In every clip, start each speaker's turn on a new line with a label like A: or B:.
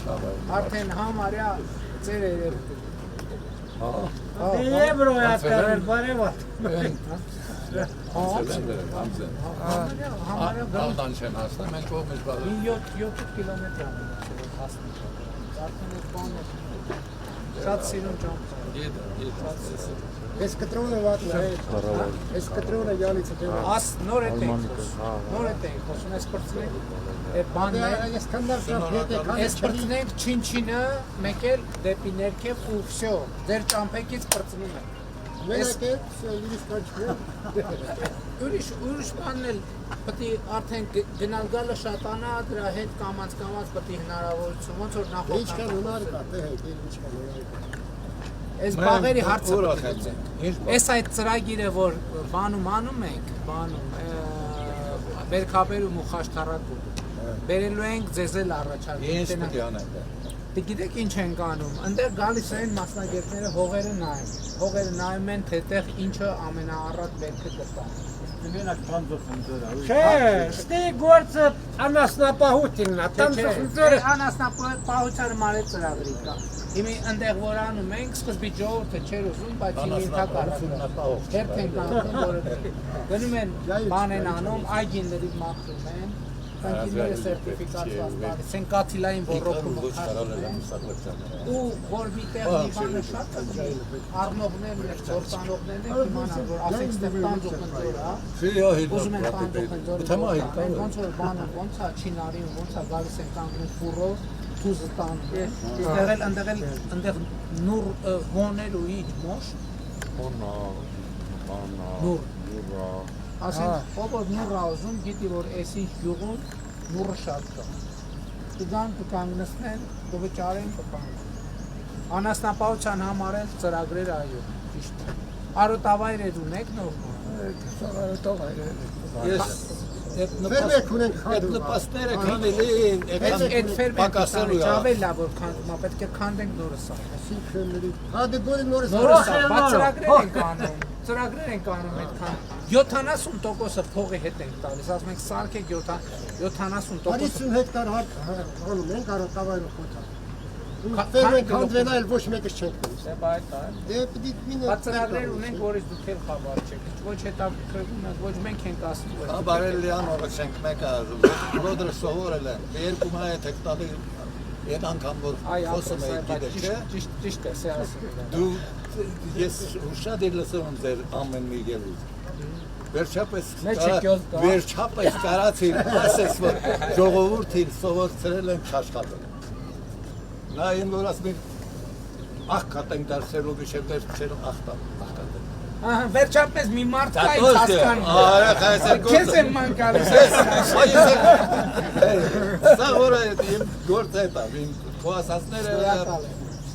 A: Արդեն համարյա ծեր երևում։
B: Եվրոյա կարել բարև
C: Համարյա չեն հասնում, մենք կողմից բաղում
A: 7 կիլոմետր հասնում։ Արդեն այդ բանը շատ սիրուն ճամփա։
D: Ես կտրոնը վատն է, ես կտրոնը յալիցը դեպի։
A: Աս նոր է տենք, խոսում ես պրծնենք, այդ բանն է,
D: ես կանդար
A: ես պրծնենք չինչինը, մեկ էլ դեպի ներքև ու վсё, ձեր ճամփեկից պրծնում է։
D: Մենակ է, ուրիշ կաչվում։
A: Ուրիշ բանն էլ պետք է արդեն գնալ գալը շատանա, դրա հետ կամած պետք է հնարավորություն, ոնց որ նախորդ։
D: Ինչքան հնար կա, թե ինչքան հնար կա։
A: Այս բաղերի հարցը այս այդ ծրագիրը, որ անում ենք, բերքաբերում ու խաշտարակում, բերելու ենք ձեզ էլ առաջարկում։ Գիտեք ինչ ենք անում, ընդեղ գալիս են մասնագետները հողերը նայում են, թե տեղ ինչը ամենաառատ բերքը կտա։
B: Չէ, ստի գործը անասնապահությունն է,
A: անասնապահությանը մարդ ծրագրի կա։ Հիմի ընդեղ որ անում ենք, սկզբի ժողովուրդը չէր ուզում, բայց հիմի ընդհակառակը հերթ ենք անում, որը գնում են բան են անում, այգիների մաքրում են, ընկերները սերտիֆիկացված տալիս են, կաթիլային ոռոգում ու որ մի տեղ մի բանը շատ կգնի, առնողներն են, գործանողներն են իմանան, որ ասենք ստեղ տանձող ընձոր է, ուզում են տանձող ընձորը գործան, ոնց որ բանը ոնց է չինարին, ոնց է գալիս են կանգնում ֆուրով, թուզը տանում, ընդեղ նուր հոներ ու իջ մոշ, նուր, ասենք, ով որ նուր ուզում, գիտի, որ այս ինչ գյուղում նուրը շատ կա, կգան կկանգնեցնեն, կվճարեն, կպանեն, անասնապահության համար էլ ծրագրեր այո, ճիշտ է, արոտավայրեր ունեք նորմալ,
C: Այդ նպաստները քանելի են,
A: այդ ֆերմենտը ճավել լավ որ քանդում, պետք է քանդենք նորը սա։
D: Հադե գորի նորը
A: բաց ծրագրեր ենք անում այդքան 70%-ը փողի հետ ենք տալիս, ասում ենք սարքեք 70%-ը
D: 50 հեկտար հանում ենք արոտավայրը խոթա։ Ֆերմեն քանդվելա էլ ոչ մեկս չենք տալիս։
A: Բաց ծրագրեր ունենք, որից դուք էլ խաբար չեք, ոչ հետաքրքրվում եք, ոչ մենք ենք ասում։
C: Բարելյան օրացենք մեկը ասում, լոդրը սովորել են, 2 հեկտարի այդ անգամ որ խոսում եք գիտեք, չէ՞։
A: Ճիշտ է, սա ասում։
C: Դու ես շատ եմ լսում ձեր ամեն մի ելույթ։ Վերջապես կարացին ասես որ ժողովուրդին սովորեցրել են աշխատել։ Նա այն որ ասում են աղքատ ենք դարձել ու վիշև դեր աղքատ։
A: Վերջապես մի մարդ կա ինձ հասկանում։ Քեզ եմ մանկալիս։
C: Սա որ իմ գործը է դա, իմ խոսածները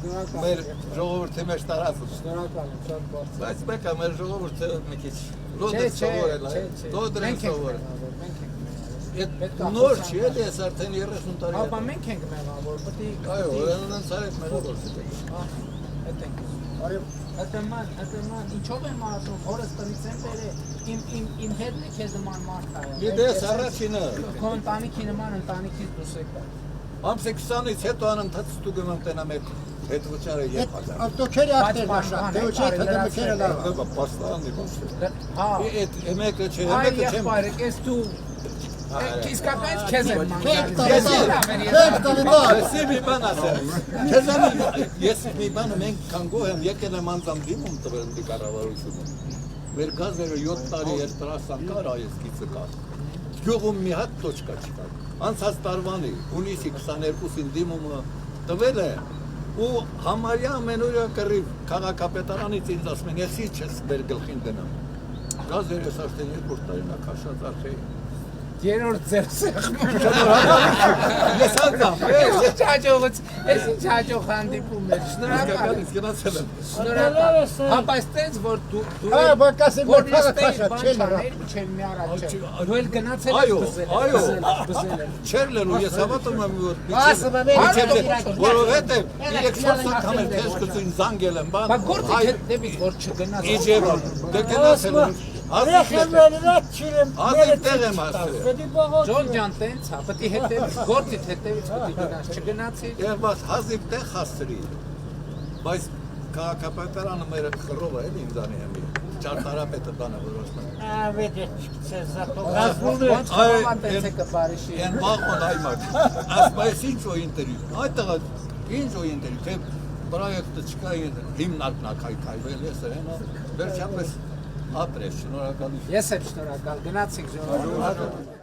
C: մեր ժողովրդի մեջ տարածում։
A: Շնորհակալ եմ, շատ բարձր։
C: Բայց մեկը մեր ժողովուրդը մի քիչ լոդը սովորել է, լոդը սովորել։ Նոր չի, ես արդեն 30 տարի։
A: Ապա մենք ենք մեղավոր, պետք է։
C: Այո, ուրեմն սա է մեր գործը։
A: Այդ ենք։ Հետեման, ինչով եմ ասում, հորս տնից եմ բերել, իմ հետն է քեզ նման մարդ է։
C: Գիտես առաջինը։
A: Քո ընտանիքի նման ընտանիքից դուրս եկա։
C: Ամսի 20-ից հետո անընդհատ ստուգում եմ տենամ այդ հետ վճարը երբ հազար։
D: Ավտոքերի ակտեր մաշա, թե ոչ է թմքերը լավ։
C: Դա պաստանի բաց։
A: Հա։
C: Այդ մեկը չէ,
A: Այ
C: մեկը չեմ։
A: եղբայրը, ես դու իսկապես քեզ եմ
C: Ես մի բան ասեմ։ Ես մի բան մենք կանգո եմ եկել եմ անձամ դիմում տվել դի կառավարությունը։ Մեր գազերը 7 տարի երտրասան կար այս գիծը կար։ Գյուղում մի հատ տոճկա չկար։ Անցած տարվանի հունիսի 22-ին դիմումը տվել է ու համարյա ամենօրյա կռիվ քաղաքապետարանից ինձ ասում են ես չես մեր գլխին դնամ։ Գազերը արդեն 2 տարին ակաշած արխեի։
A: Երորդ ձեր սեղմում։
C: Ես անգամ,
A: Ես ինչ հաջող հանդիպում էր, շնորհակալ եմ։ Շնորհակալ։ Հա, բայց տենց որ դու
D: բակասի որ քաշա չէ լավ։
A: Չեմ մի առաջ։ Դու էլ գնացել ես բզել։
C: Չեր լելու, ես հավատում եմ որ
D: Ասում եմ
C: որովհետև 3-4 անգամ էլ քեզ կծին զանգել եմ, բան։
A: Բայց գործի հետ դեպի որ չգնաց։
C: Իջև, դե գնացել եմ։
B: Ռեխեմերը չիրեմ։
C: Ազիվ տեղ եմ ասել։
B: Պետք է բողոք։
A: Ջոն ջան տենց, հա, պետք է հետևից, գործիդ հետևից պետք է գնաս, չգնացի։
C: Եղված հազիվ տեղ հասցրի։ Բայց քաղաքապետարանը մեր խռովը էլ ինձանի հեմի։ Ճարտարապետը բանը որոշում է։
B: Ավետ ցեզատո։
A: Ոնց կոման տենց է կբարիշի։
C: Են բաղոն այմատ։ Ասպայս ինչ որ ինտերվյու։ Այդտեղ ինչ որ ինտերվյու, թե պրոյեկտը չկա հիմնարկնակայքայվել ես հենա։ Վերջապես ապրես, շնորհակալություն։
A: Ես եմ շնորհակալ, գնացիք ժողովուրդ։